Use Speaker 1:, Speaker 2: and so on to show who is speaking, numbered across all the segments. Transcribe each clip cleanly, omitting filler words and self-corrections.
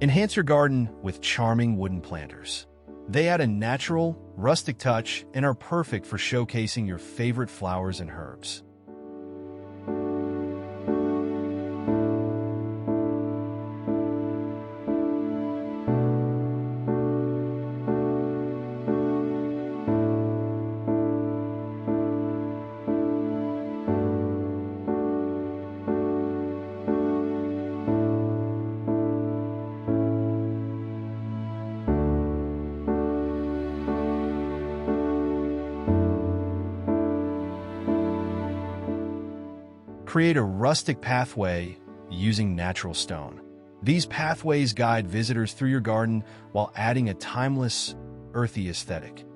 Speaker 1: Enhance your garden with charming wooden planters. They add a natural, rustic touch and are perfect for showcasing your favorite flowers and herbs. Create a rustic pathway using natural stone. These pathways guide visitors through your garden while adding a timeless, earthy aesthetic.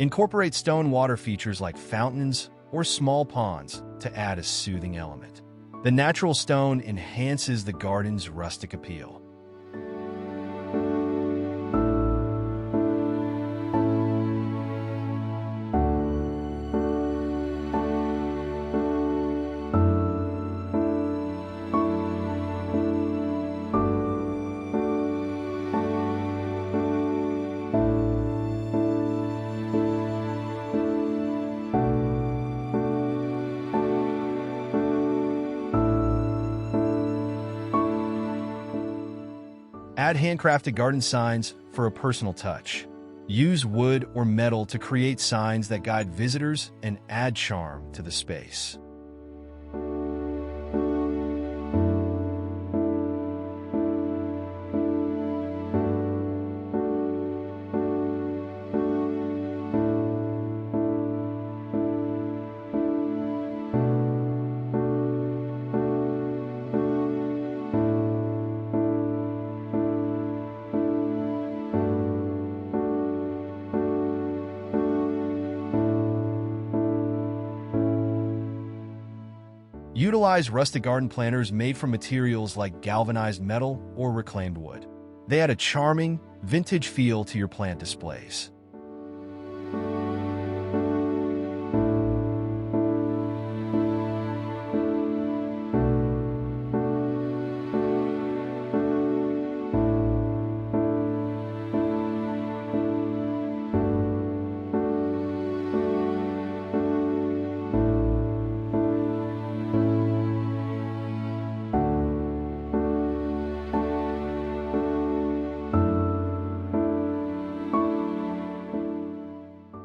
Speaker 1: Incorporate stone water features like fountains or small ponds to add a soothing element. The natural stone enhances the garden's rustic appeal. Add handcrafted garden signs for a personal touch. Use wood or metal to create signs that guide visitors and add charm to the space. Utilize rustic garden planters made from materials like galvanized metal or reclaimed wood. They add a charming, vintage feel to your plant displays.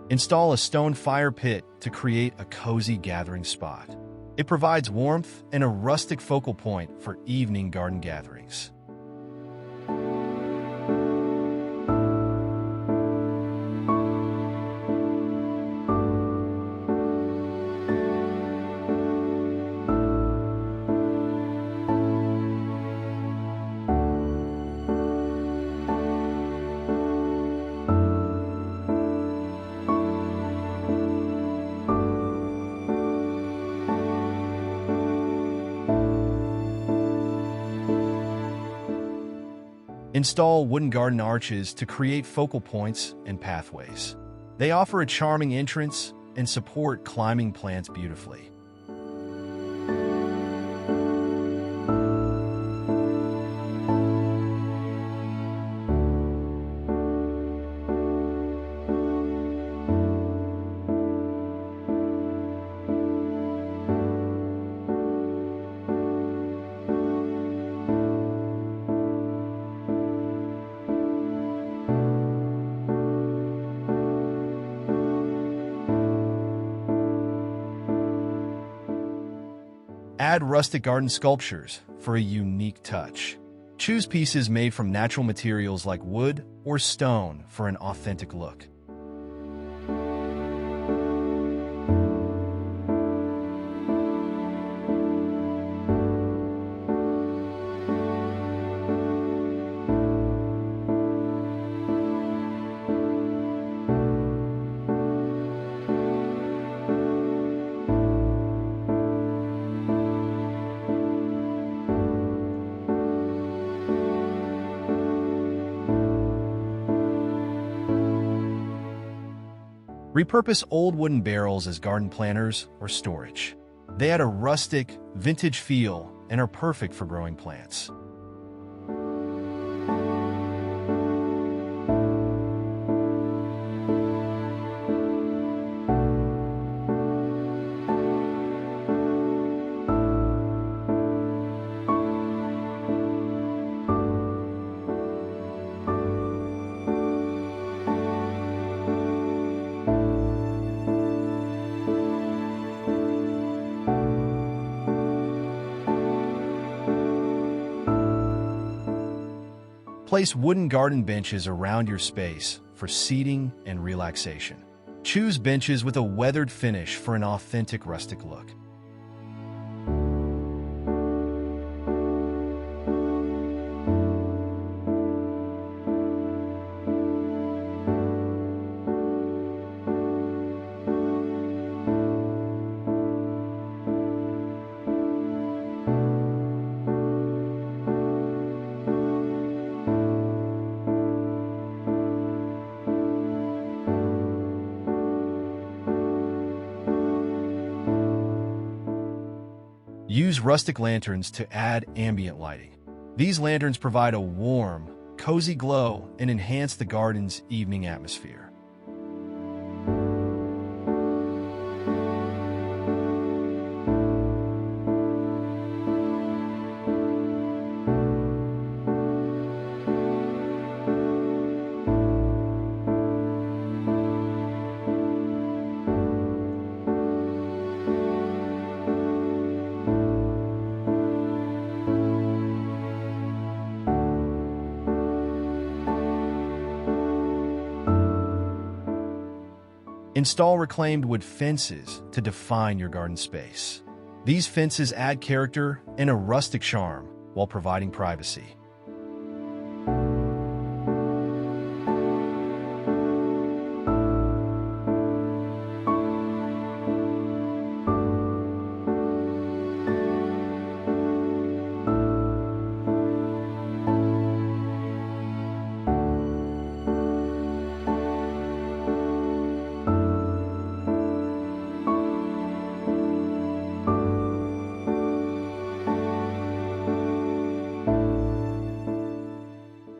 Speaker 1: Install a stone fire pit to create a cozy gathering spot. It provides warmth and a rustic focal point for evening garden gatherings. Install wooden garden arches to create focal points and pathways. They offer a charming entrance and support climbing plants beautifully. Add rustic garden sculptures for a unique touch. Choose pieces made from natural materials like wood or stone for an authentic look. Repurpose old wooden barrels as garden planters or storage. They add a rustic, vintage feel and are perfect for growing plants. Place wooden garden benches around your space for seating and relaxation. Choose benches with a weathered finish for an authentic rustic look. Use rustic lanterns to add ambient lighting. These lanterns provide a warm, cozy glow and enhance the garden's evening atmosphere. Install reclaimed wood fences to define your garden space. These fences add character and a rustic charm while providing privacy.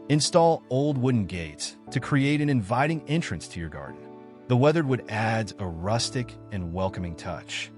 Speaker 1: Install old wooden gates to create an inviting entrance to your garden. The weathered wood adds a rustic and welcoming touch.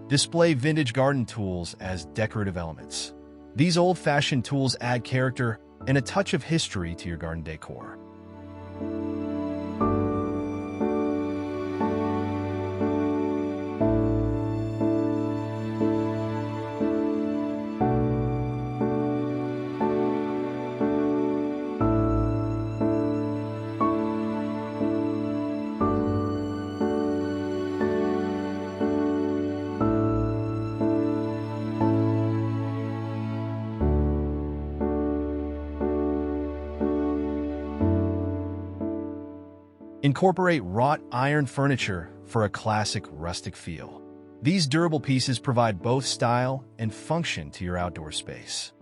Speaker 1: Display vintage garden tools as decorative elements. These old-fashioned tools add character and a touch of history to your garden decor. Incorporate wrought iron furniture for a classic rustic feel. These durable pieces provide both style and function to your outdoor space.